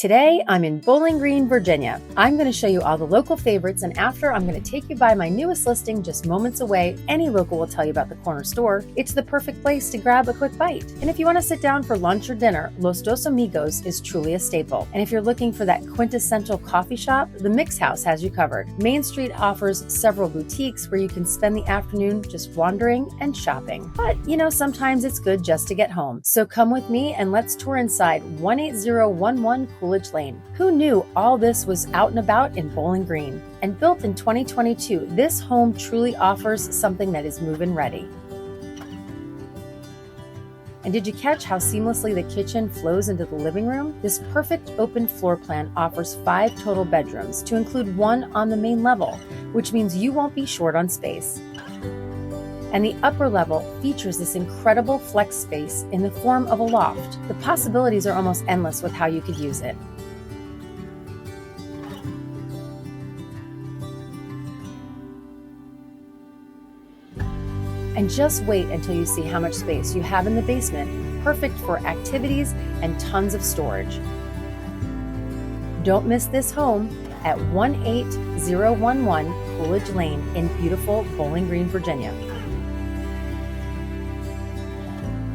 Today, I'm in Bowling Green, Virginia. I'm going to show you all the local favorites, and after, I'm going to take you by my newest listing just moments away. Any local will tell you about the corner store. It's the perfect place to grab a quick bite. And if you want to sit down for lunch or dinner, Los Dos Amigos is truly a staple. And if you're looking for that quintessential coffee shop, the Mix House has you covered. Main Street offers several boutiques where you can spend the afternoon just wandering and shopping. But, sometimes it's good just to get home. So come with me and let's tour inside 18011 Coolidge Lane. Who knew all this was out and about in Bowling Green? And built in 2022, this home truly offers something that is move-in ready. And did you catch how seamlessly the kitchen flows into the living room? This perfect open floor plan offers 5 total bedrooms to include 1 on the main level, which means you won't be short on space. And the upper level features this incredible flex space in the form of a loft. The possibilities are almost endless with how you could use it. And just wait until you see how much space you have in the basement, perfect for activities and tons of storage. Don't miss this home at 18011 Coolidge Lane in beautiful Bowling Green, Virginia.